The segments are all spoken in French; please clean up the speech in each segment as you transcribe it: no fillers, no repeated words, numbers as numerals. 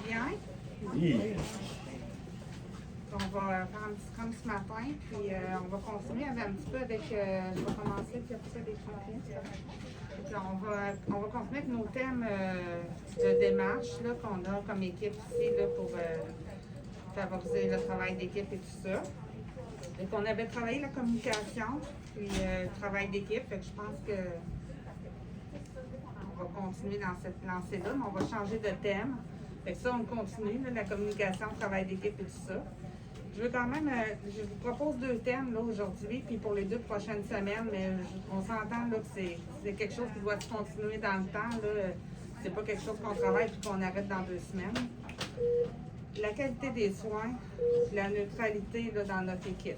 bien? Oui. On va faire un petit scrum ce matin, puis on va continuer un petit peu avec. Je vais commencer, puis après ça, des champions. Puis on va continuer avec nos thèmes de démarche là, qu'on a comme équipe ici là, pour favoriser le travail d'équipe et tout ça. Donc, on avait travaillé la communication, puis le travail d'équipe, fait que je pense que on va continuer dans cette lancée-là, mais on va changer de thème. Fait que ça, on continue, là, la communication, le travail d'équipe et tout ça. Je veux quand même, je vous propose 2 thèmes là aujourd'hui, puis pour les 2 prochaines semaines, mais on s'entend là que c'est quelque chose qui doit se continuer dans le temps. Là. C'est pas quelque chose qu'on travaille puis qu'on arrête dans 2 semaines. La qualité des soins, puis la neutralité là, dans notre équipe.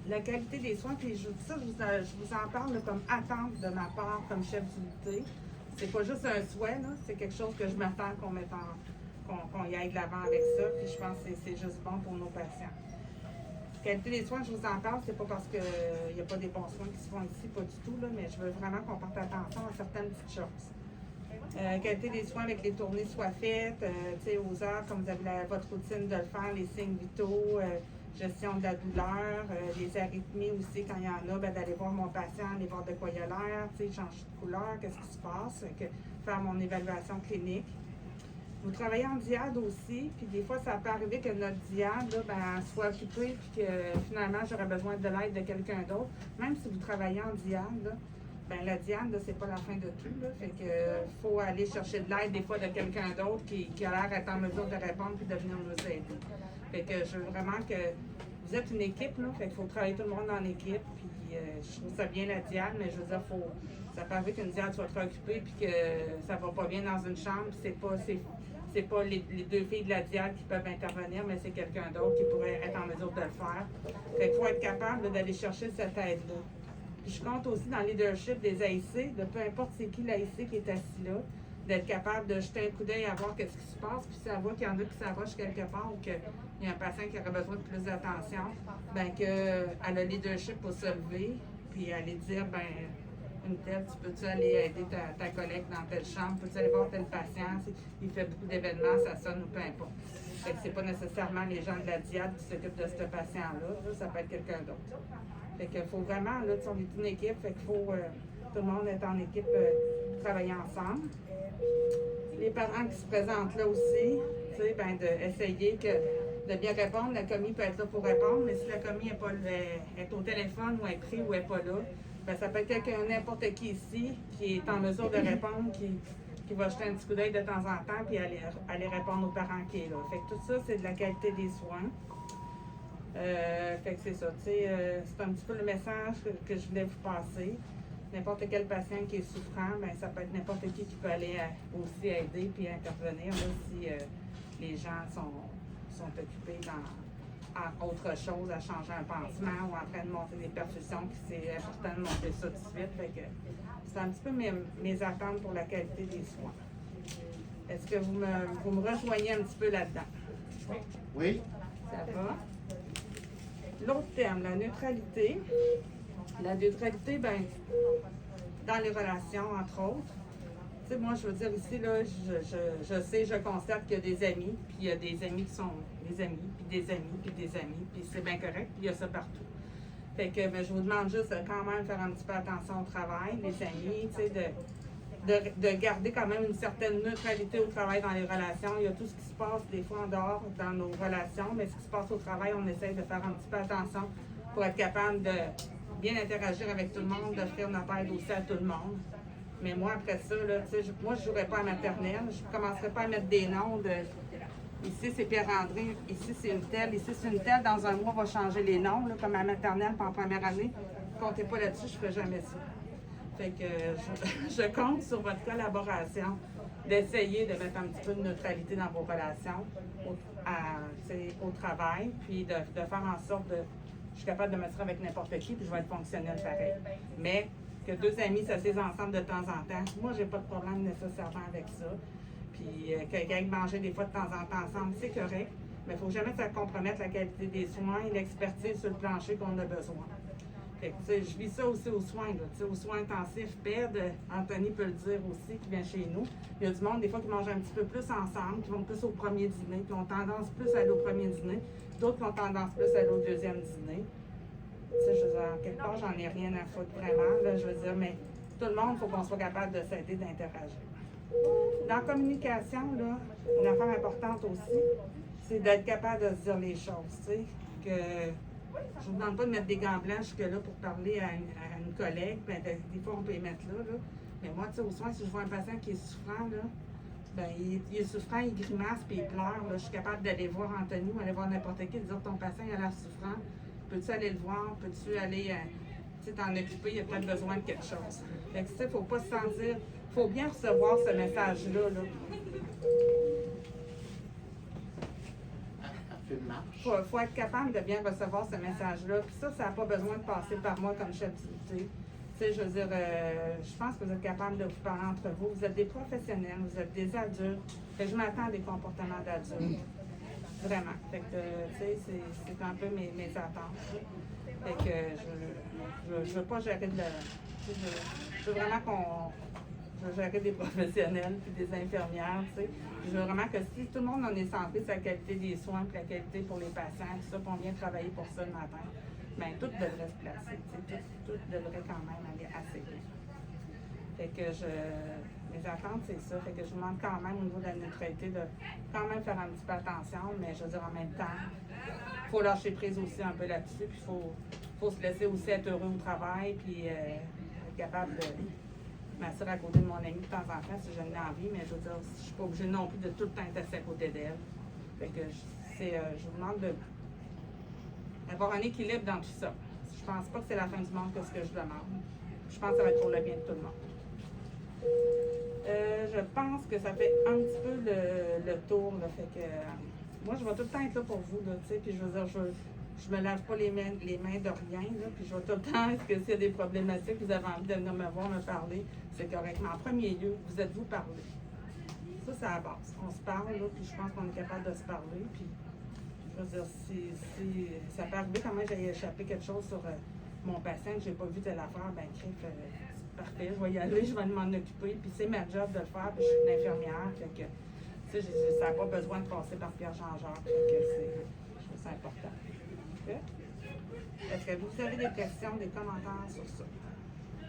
La qualité des soins, puis je vous en parle là, comme attente de ma part comme chef d'unité. C'est pas juste un souhait, là, c'est quelque chose que je m'attends qu'on y aille de l'avant avec ça, puis je pense que c'est juste bon pour nos patients. Qualité des soins, je vous en parle, c'est pas parce qu'il n'y a pas des bons soins qui se font ici, pas du tout, là, mais je veux vraiment qu'on porte attention à certaines petites choses. Qualité des soins avec les tournées soient faites, aux heures, comme vous avez votre routine de le faire, les signes vitaux, gestion de la douleur, les arythmies aussi, quand il y en a, d'aller voir mon patient, aller voir de quoi il a l'air, changer de couleur, qu'est-ce qui se passe, faire mon évaluation clinique. Vous travaillez en diade aussi, puis des fois, ça peut arriver que notre diade là, soit occupée, puis que finalement, j'aurais besoin de l'aide de quelqu'un d'autre. Même si vous travaillez en diade, là, la diade, c'est pas la fin de tout. Là, fait que faut aller chercher de l'aide des fois de quelqu'un d'autre qui a l'air d'être en mesure de répondre puis de venir nous aider. Fait que je veux vraiment que vous êtes une équipe, là, fait qu'il faut travailler tout le monde en équipe, puis je trouve ça bien la diade, mais je veux dire, ça peut arriver qu'une diade soit trop occupée puis que ça va pas bien dans une chambre, puis c'est pas les 2 filles de la diade qui peuvent intervenir, mais c'est quelqu'un d'autre qui pourrait être en mesure de le faire. Fait qu'il faut être capable d'aller chercher cette aide-là. Puis je compte aussi dans le leadership des AIC, de peu importe c'est qui l'AIC qui est assis là, d'être capable de jeter un coup d'œil à voir qu'est-ce qui se passe, puis si elle voit qu'il y en a qui s'arrachent quelque part ou qu'il y a un patient qui aurait besoin de plus d'attention, qu'elle a le leadership pour se lever, puis aller dire, une telle, tu peux-tu aller aider ta collègue dans telle chambre, peux-tu aller voir tel patient, il fait beaucoup d'événements, ça sonne ou peu importe. Fait que c'est pas nécessairement les gens de la diade qui s'occupent de ce patient-là, ça peut être quelqu'un d'autre. Fait qu'il faut vraiment, là, on est une équipe, fait qu'il faut tout le monde être en équipe, travailler ensemble. Les parents qui se présentent là aussi, d'essayer de bien répondre. La commis peut être là pour répondre, mais si la commis est au téléphone ou est pris ou n'est pas là, ça peut être n'importe qui ici qui est en mesure de répondre, qui va jeter un petit coup d'œil de temps en temps puis aller répondre aux parents qui est là. Fait que tout ça, c'est de la qualité des soins. Fait que c'est ça, c'est un petit peu le message que je voulais vous passer. N'importe quel patient qui est souffrant, ça peut être n'importe qui peut aller aussi aider puis intervenir là, si les gens sont occupés à autre chose, à changer un pansement ou en train de monter des perfusions, puis c'est important de monter ça tout de suite. Fait que c'est un petit peu mes attentes pour la qualité des soins. Est-ce que vous me rejoignez un petit peu là-dedans? Oui. Ça va? L'autre terme, la neutralité. La neutralité, dans les relations, entre autres. Tu sais, moi, je veux dire, ici, là, je constate qu'il y a des amis, puis il y a des amis qui sont des amis, puis des amis, puis des amis, puis c'est bien correct, puis il y a ça partout. Fait que, je vous demande juste de quand même faire un petit peu attention au travail, les amis, tu sais, de garder quand même une certaine neutralité au travail dans les relations. Il y a tout ce qui se passe des fois en dehors dans nos relations, mais ce qui se passe au travail, on essaie de faire un petit peu attention pour être capable de bien interagir avec tout le monde, d'offrir notre aide aussi à tout le monde. Mais moi, après ça, là, moi, je ne jouerais pas à maternelle. Je ne commencerais pas à mettre des noms de... Ici, c'est Pierre-André. Ici, c'est une telle. Ici, c'est une telle. Dans un mois, on va changer les noms, là, comme à maternelle, puis en première année. Comptez pas là-dessus, je ne ferai jamais ça. Fait que je compte sur votre collaboration, d'essayer de mettre un petit peu de neutralité dans vos relations au travail, puis de faire en sorte de... Je suis capable de me tirer avec n'importe qui, puis je vais être fonctionnelle pareil. Mais que 2 amis s'assisent ensemble de temps en temps, moi, j'ai pas de problème nécessairement avec ça. Puis qu'ils aillent manger des fois de temps en temps ensemble, c'est correct. Mais il ne faut jamais que ça compromette la qualité des soins et l'expertise sur le plancher qu'on a besoin. Fait que, tu sais, je vis ça aussi aux soins, là. Tu sais, aux soins intensifs, PED, Anthony peut le dire aussi, qui vient chez nous. Il y a du monde, des fois, qui mangent un petit peu plus ensemble, qui vont plus au premier dîner, qui ont tendance plus à aller au premier dîner, d'autres qui ont tendance plus à aller au deuxième dîner. Tu sais, je veux dire, quelque part, j'en ai rien à foutre vraiment, là, je veux dire, mais tout le monde, il faut qu'on soit capable de s'aider, d'interagir. Dans la communication, là, une affaire importante aussi, c'est d'être capable de se dire les choses, tu sais, que je ne vous demande pas de mettre des gants blancs jusque-là pour parler à une collègue, ben, des fois on peut les mettre là, mais moi, tu sais, au soin, si je vois un patient qui est souffrant, là, ben, il est souffrant, il grimace, puis il pleure, là, je suis capable d'aller voir Anthony ou aller voir n'importe qui, de dire ton patient il a l'air souffrant, peux-tu aller le voir, peux-tu aller t'en occuper, il a peut-être besoin de quelque chose. Fait que, tu sais, il ne faut pas se sentir, il faut bien recevoir ce message-là, là. Il faut être capable de bien recevoir ce message-là. Puis ça n'a pas besoin de passer par moi comme chef d'unité. Tu sais, je veux dire, je pense que vous êtes capable de vous parler entre vous. Vous êtes des professionnels, vous êtes des adultes. Fait que je m'attends à des comportements d'adultes. Vraiment. Fait que, tu sais, c'est un peu mes attentes. Fait que je veux pas gérer je veux vraiment je veux gérer des professionnels puis des infirmières, tu sais. Je veux vraiment que si tout le monde en est centré sur la qualité des soins, puis la qualité pour les patients, tout ça, puis on vient travailler pour ça le matin, bien, tout devrait se placer, tu sais, tout devrait quand même aller assez bien. Fait que mes attentes, c'est ça. Fait que je vous demande quand même au niveau de la neutralité de quand même faire un petit peu attention, mais je veux dire en même temps, il faut lâcher prise aussi un peu là-dessus, puis il faut se laisser aussi être heureux au travail, puis être capable de m'assurer à côté de mon ami de temps en temps si je n'ai envie, mais je veux dire, je ne suis pas obligée non plus de tout le temps être assis à côté d'elle. Fait que je vous demande d'avoir un équilibre dans tout ça. Je pense pas que c'est la fin du monde que ce que je demande. Je pense que ça va être pour le bien de tout le monde. Je pense que ça fait un petit peu le tour, là, fait que moi je vais tout le temps être là pour vous, là, tu sais, puis je veux dire, je me lave pas les mains de rien, là, puis je vais tout le temps, est-ce que s'il y a des problématiques, vous avez envie de venir me voir, me parler, c'est correct. Mais en premier lieu, vous êtes-vous parlé? Ça, c'est à la base. On se parle, là, puis je pense qu'on est capable de se parler, puis je veux dire, si ça peut arriver quand même j'ai échappé quelque chose sur mon patient que j'ai pas vu telle affaire, ben crif, c'est parfait, je vais y aller, je vais m'en occuper, puis c'est ma job de le faire, puis je suis une infirmière, fait que, tu sais, ça n'a pas besoin de passer par Pierre Jean-Jacques, fait que je trouve ça important. Est-ce que vous avez des questions, des commentaires sur ça?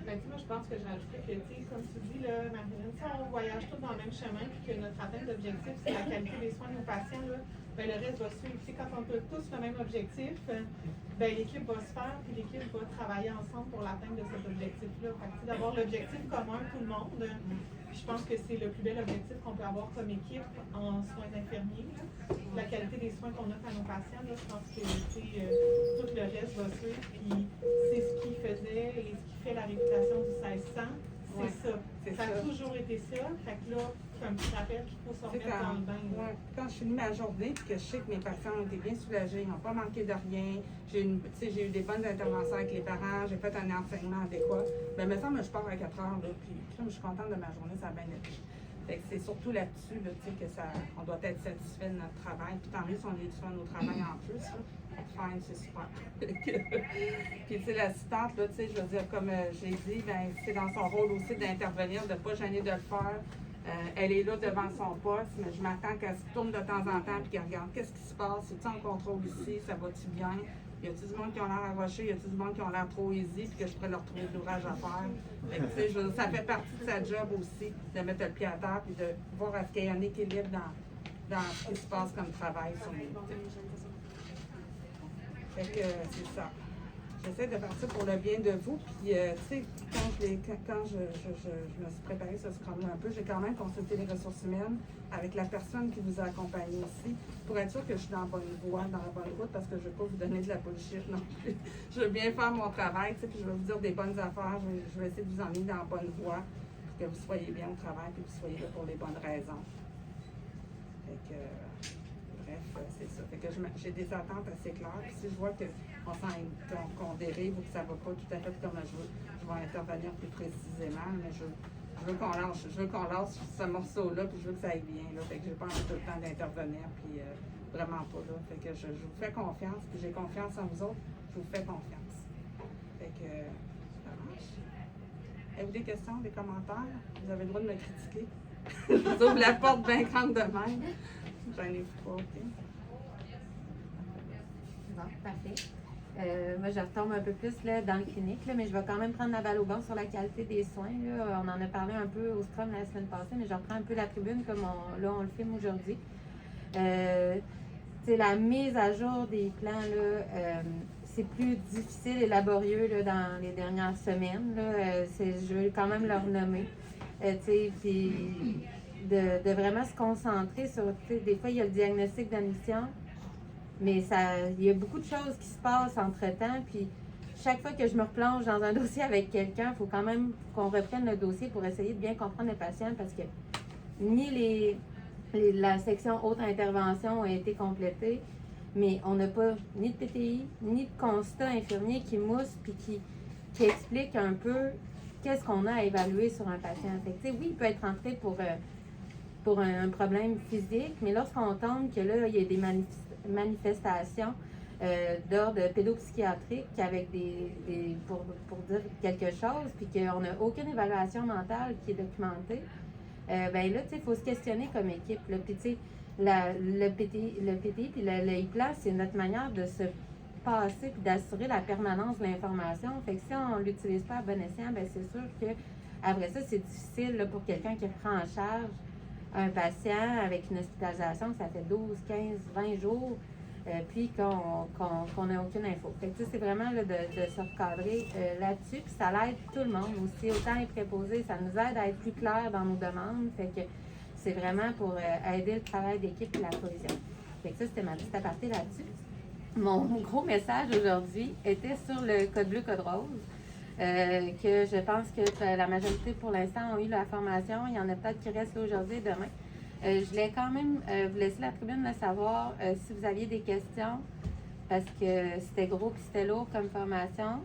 Ben, moi, je pense que j'ajouterais que, comme tu dis, là, Marilyn, si on voyage tous dans le même chemin et que notre atteinte d'objectif, c'est la qualité des soins de nos patients, là, ben, le reste va suivre. Quand on a tous le même objectif, ben, l'équipe va se faire et l'équipe va travailler ensemble pour l'atteinte de cet objectif-là. D'avoir l'objectif commun, tout le monde, je pense que c'est le plus bel objectif qu'on peut avoir comme équipe en soins infirmiers. La qualité des soins qu'on offre à nos patients, là, je pense que tout le reste va suivre. Puis c'est ce qui faisait et ce qui fait la réputation du 1600. C'est ça. Ça a toujours été ça. Fait que là, c'est un petit rappel qu'il faut se remettre dans le bain. Ouais. Quand je finis ma journée et que je sais que mes patients ont été bien soulagés, ils n'ont pas manqué de rien, j'ai eu des bonnes interventions avec les parents, j'ai fait un enseignement adéquat, bien, me semble que je pars à 4 heures, là, puis je suis contente de ma journée, ça a bien été. Fait que c'est surtout là-dessus là, que on doit être satisfait de notre travail. Puis tant mieux si on est du fun au travail en plus. Là. Fine, c'est super. Puis tu sais, l'assistante, là, tu sais, je veux dire, comme j'ai dit, ben, c'est dans son rôle aussi d'intervenir, de ne pas gêner de le faire. Elle est là devant son poste, mais je m'attends qu'elle se tourne de temps en temps et qu'elle regarde qu'est-ce qui se passe, c'est-tu en contrôle ici, ça va-tu bien? Y a-tu du monde qui ont l'air arroché, y a-tu du monde qui ont l'air trop easy, puis que je pourrais leur trouver de l'ouvrage à faire? Fait que, tu sais, ça fait partie de sa job aussi, de mettre le pied à terre puis de voir à ce qu'il y ait un équilibre dans ce qui se passe comme travail sur l'unité. Fait que c'est ça. J'essaie de faire ça pour le bien de vous. Puis, tu sais, quand je me suis préparée ce scrum-là un peu, j'ai quand même consulté les ressources humaines avec la personne qui vous a accompagné ici pour être sûr que je suis dans la bonne voie, dans la bonne route, parce que je ne veux pas vous donner de la bullshit non plus. Je veux bien faire mon travail, tu sais, puis je vais vous dire des bonnes affaires. Je vais essayer de vous emmener dans la bonne voie pour que vous soyez bien au travail et que vous soyez là pour les bonnes raisons. Fait que, bref, c'est ça. Fait que j'ai des attentes assez claires. Puis si je vois qu'on dérive ou que ça ne va pas tout à fait comme je veux, je vais intervenir plus précisément, mais je veux qu'on lâche ce morceau-là, puis je veux que ça aille bien. Là. Fait que j'ai pas envie tout le temps d'intervenir, puis vraiment pas. Là. Fait que je vous fais confiance, puis j'ai confiance en vous autres, je vous fais confiance. Fait que ça marche. Avez-vous des questions, des commentaires? Vous avez le droit de me critiquer. Je vous ouvre la porte bien grande de même. J'en ai pas, OK? Bon, parfait. Moi, je retombe un peu plus là, dans le clinique, là, mais je vais quand même prendre la balle au bon sur la qualité des soins. Là. On en a parlé un peu au Scrum la semaine passée, mais je reprends un peu la tribune comme on le filme aujourd'hui. La mise à jour des plans, là, c'est plus difficile et laborieux là, dans les dernières semaines. Là. Je veux quand même le renommer. Puis de vraiment se concentrer sur, des fois, il y a le diagnostic d'admission, mais il y a beaucoup de choses qui se passent entre-temps, puis chaque fois que je me replonge dans un dossier avec quelqu'un, il faut quand même qu'on reprenne le dossier pour essayer de bien comprendre le patient, parce que ni la section haute intervention a été complétée, mais on n'a pas ni de PTI, ni de constat infirmier qui mousse, puis qui explique un peu qu'est-ce qu'on a à évaluer sur un patient. Fait que, oui, il peut être entré pour un problème physique, mais lorsqu'on tombe que là, il y a des manifestations d'ordre pédopsychiatrique avec pour dire quelque chose, puis qu'on n'a aucune évaluation mentale qui est documentée, ben là, il faut se questionner comme équipe. Là. Puis, le PTI puis le IPLAS, c'est notre manière de se passer puis d'assurer la permanence de l'information. Fait que si on ne l'utilise pas à bon escient, ben c'est sûr que après ça, c'est difficile là, pour quelqu'un qui prend en charge un patient avec une hospitalisation, ça fait 12, 15, 20 jours, puis qu'on n'a aucune info. Fait que c'est vraiment là, de se recadrer là-dessus, puis ça l'aide tout le monde aussi. Autant les préposés, ça nous aide à être plus clair dans nos demandes. Fait que c'est vraiment pour aider le travail d'équipe et la cohésion. Fait que ça, c'était ma petite aparté là-dessus. Mon gros message aujourd'hui était sur le code bleu, code rose. Que je pense que la majorité pour l'instant ont eu la formation. Il y en a peut-être qui restent là aujourd'hui et demain. Je voulais quand même vous laisser la tribune de savoir si vous aviez des questions, parce que c'était gros et c'était lourd comme formation.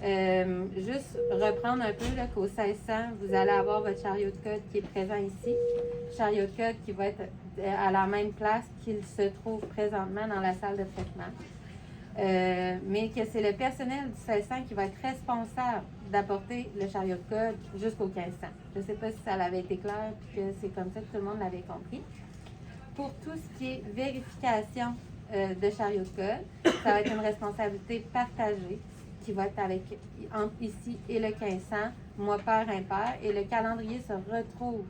Juste reprendre un peu là, qu'au 1600, vous allez avoir votre chariot de code qui est présent ici. Chariot de code qui va être à la même place qu'il se trouve présentement dans la salle de traitement. Mais que c'est le personnel du 1600 qui va être responsable d'apporter le chariot de code jusqu'au 1500. Je ne sais pas si ça avait été clair puis que c'est comme ça que tout le monde l'avait compris. Pour tout ce qui est vérification de chariot de code, ça va être une responsabilité partagée qui va être entre ici et le 1500, mois pair, impair, et le calendrier se retrouve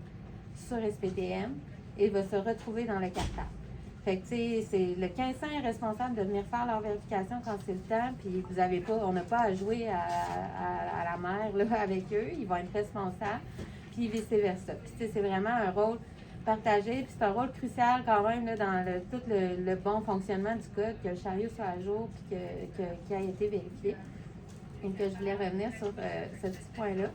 sur SPTM et va se retrouver dans le cartable. Fait que, c'est le 1500 est responsable de venir faire leur vérification quand c'est le temps, puis on n'a pas à jouer à la mère là, avec eux, ils vont être responsables, puis vice-versa. Puis c'est vraiment un rôle partagé, puis c'est un rôle crucial quand même là, dans tout le bon fonctionnement du code, que le chariot soit à jour, puis qu'il a été vérifié. Et que je voulais revenir sur ce petit point-là.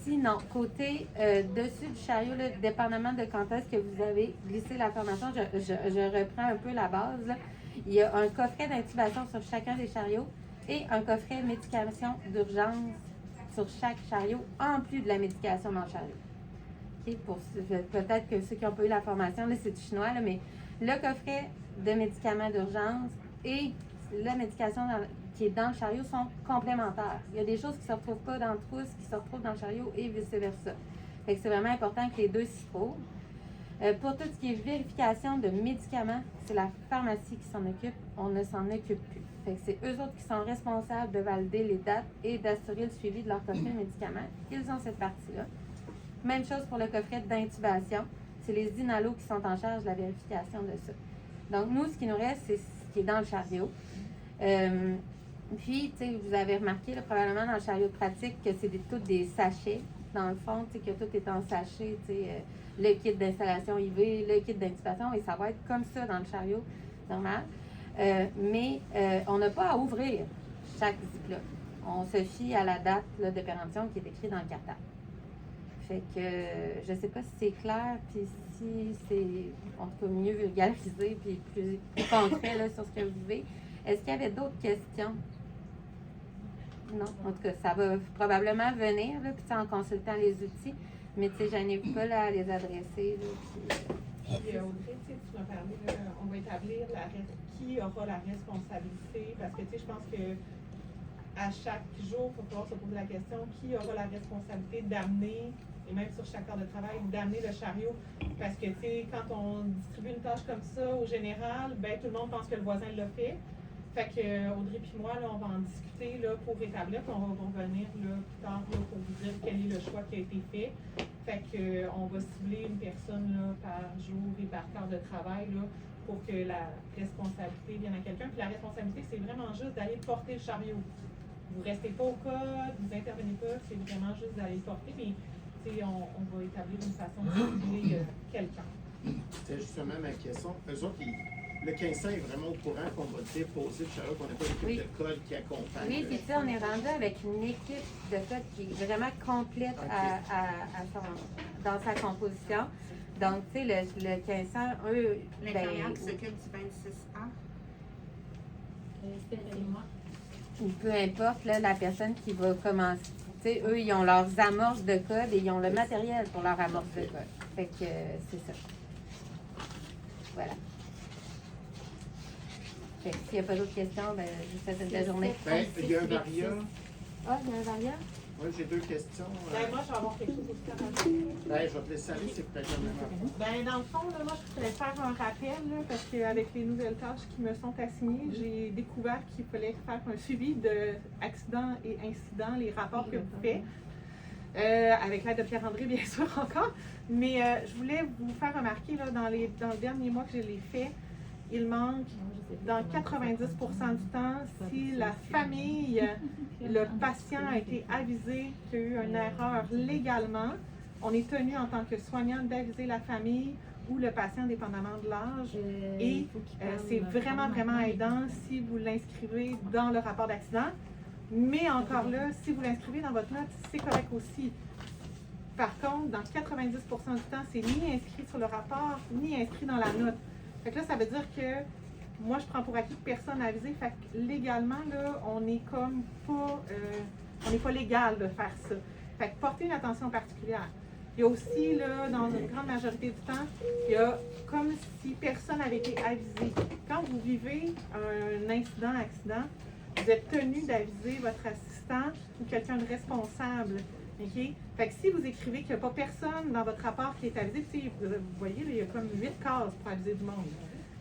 Sinon, côté dessus du chariot, là, dépendamment de quand est-ce que vous avez glissé la formation, je reprends un peu la base. Là. Il y a un coffret d'intubation sur chacun des chariots et un coffret de médication d'urgence sur chaque chariot, en plus de la médication dans le chariot. Okay? Peut-être que ceux qui n'ont pas eu la formation, là, c'est du chinois, là, mais le coffret de médicaments d'urgence et la médication qui est dans le chariot sont complémentaires. Il y a des choses qui ne se retrouvent pas dans le trousse, qui se retrouvent dans le chariot et vice-versa. Fait que c'est vraiment important que les deux s'y trouvent. Pour tout ce qui est vérification de médicaments, c'est la pharmacie qui s'en occupe, on ne s'en occupe plus. Fait que c'est eux autres qui sont responsables de valider les dates et d'assurer le suivi de leur coffret de médicaments. Ils ont cette partie-là. Même chose pour le coffret d'intubation. C'est les INALO qui sont en charge de la vérification de ça. Donc, nous, ce qui nous reste, c'est ce qui est dans le chariot. Puis, tu sais, vous avez remarqué là, probablement dans le chariot pratique que c'est tous des sachets. Dans le fond, tu sais, que tout est en sachet, tu sais, le kit d'installation IV, le kit d'intubation, et ça va être comme ça dans le chariot normal. Mais on n'a pas à ouvrir chaque ziploc. On se fie à la date là, de péremption qui est écrite dans le cartable. Fait que je ne sais pas si c'est clair, puis si c'est en tout cas mieux vulgarisé, puis plus concret là, sur ce que vous vivez. Est-ce qu'il y avait d'autres questions? Non, en tout cas, ça va probablement venir, là, puis en consultant les outils, mais tu sais, j'en ai pas là, à les adresser. Là, puis Audrey, tu m'as parlé, on va établir qui aura la responsabilité, parce que tu sais, je pense que à chaque jour, il faut pouvoir se poser la question qui aura la responsabilité d'amener, et même sur chaque heure de travail, d'amener le chariot. Parce que, tu sais, quand on distribue une tâche comme ça, au général, ben tout le monde pense que le voisin l'a fait. Fait que Audrey puis moi, là, on va en discuter là, pour établir, puis on va revenir là, plus tard là, pour vous dire quel est le choix qui a été fait. Fait que on va cibler une personne là, par jour et par quart de travail là, pour que la responsabilité vienne à quelqu'un. Puis la responsabilité, c'est vraiment juste d'aller porter le chariot. Vous ne restez pas au code, vous n'intervenez pas, c'est vraiment juste d'aller le porter. Mais on va établir une façon de cibler quelqu'un. C'était justement ma question. Eux autres, le 1500 est vraiment au courant qu'on va déposer le chariot, qu'on n'a pas l'équipe de code qui accompagne. Oui, puis on est rendu avec une équipe de code qui est vraiment complète dans sa composition. Donc, tu sais, le 1500, eux, L'infirmière qui s'occupe du 26A. ou peu importe, là, la personne qui va commencer. Tu sais, eux, ils ont leurs amorces de code et ils ont le matériel pour leur amorce de code. Fait que c'est ça. Voilà. Fait que s'il n'y a pas d'autres questions, ben, je vous souhaite une belle journée. Ben, il y a un varia. Ah, il y a un variant? Moi, j'ai deux questions. Ben, moi, je vais avoir quelque chose aussi à rajouter. Ben, je vais te laisser aller, c'est peut-être la même affaire. Ben, dans le fond, là, moi, je voudrais faire un rappel, là, parce qu'avec les nouvelles tâches qui me sont assignées, j'ai découvert qu'il fallait faire un suivi d'accidents et incidents, les rapports que vous faites, avec l'aide de Pierre-André, bien sûr, encore. Mais je voulais vous faire remarquer, là, dans le dernier mois que je l'ai fait, il manque, dans 90% du temps, si la famille, le patient a été avisé qu'il y a eu une erreur légalement, on est tenu en tant que soignant d'aviser la famille ou le patient, dépendamment de l'âge. Et c'est vraiment, vraiment aidant si vous l'inscrivez dans le rapport d'accident. Mais encore là, si vous l'inscrivez dans votre note, c'est correct aussi. Par contre, dans 90% du temps, c'est ni inscrit sur le rapport, ni inscrit dans la note. Fait que là, ça veut dire que moi, je prends pour acquis que personne n'a avisé. Fait que légalement, là, on n'est comme pas, on n'est pas légal de faire ça. Fait que portez une attention particulière. Il y a aussi, là, dans une grande majorité du temps, il y a comme si personne n'avait été avisé. Quand vous vivez un incident, accident, vous êtes tenu d'aviser votre assistant ou quelqu'un de responsable. OK? Fait que si vous écrivez qu'il n'y a pas personne dans votre rapport qui est avisé, vous voyez, là, il y a comme 8 cases pour aviser du monde.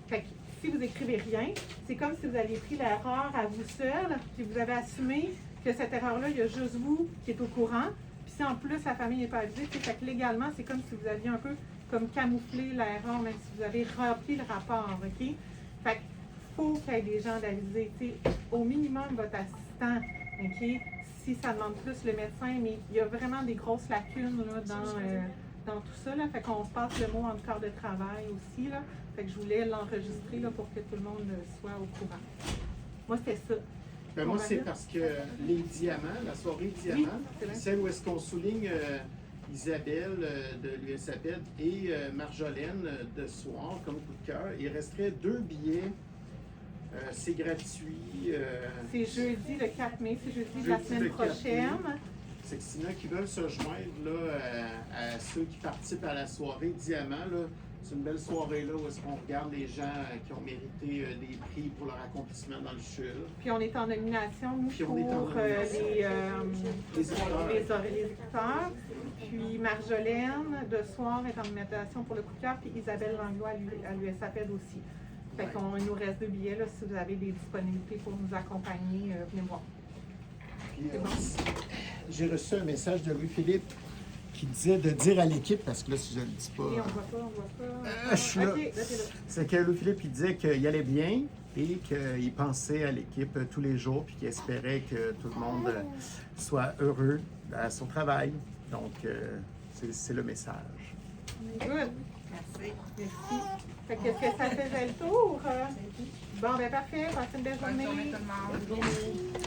Fait que si vous écrivez rien, c'est comme si vous aviez pris l'erreur à vous seul, puis vous avez assumé que cette erreur-là, il y a juste vous qui êtes au courant. Puis si en plus la famille n'est pas avisée, fait que légalement, c'est comme si vous aviez un peu comme camouflé l'erreur, même si vous avez rempli le rapport. OK? Fait qu'il faut qu'il y ait des gens d'aviser. Au minimum, votre assistant, OK? Si ça demande plus le médecin, mais il y a vraiment des grosses lacunes là, dans tout ça. Là, fait qu'on se passe le mot en corps de travail aussi. Là, fait que je voulais l'enregistrer là, pour que tout le monde soit au courant. Moi, c'était ça. Ben, moi, c'est parce que les diamants, la soirée diamants, oui, celle où est-ce qu'on souligne Isabelle de l'USAPED et Marjolaine de Soir comme coup de cœur, il resterait 2 billets. C'est gratuit. C'est jeudi le 4 mai, c'est jeudi de la semaine prochaine. C'est que s'il y en a qui veulent se joindre là, à ceux qui participent à la soirée Diamant, là, c'est une belle soirée là où est-ce qu'on regarde les gens qui ont mérité des prix pour leur accomplissement dans le CHUL. Puis on est en nomination, nous, pour les éditeurs. Puis Marjolaine de Soir est en nomination pour le coup de cœur, puis Isabelle Langlois à l'USAPED aussi. Fait qu'il nous reste 2 billets, là, si vous avez des disponibilités pour nous accompagner, venez me voir. Puis, j'ai reçu un message de Louis-Philippe qui disait de dire à l'équipe, parce que là, si je ne le dis pas... Oui, on voit pas. Je suis là. OK, là, t'es là. C'est que Louis-Philippe, il disait qu'il allait bien et qu'il pensait à l'équipe tous les jours puis qu'il espérait que tout le monde soit heureux à son travail. Donc, c'est le message. Good. Merci. Merci. Fait que est-ce que ça faisait le tour? Bon, ben parfait. Passez une belle Bonne journée. journée tout le monde. Bonne journée.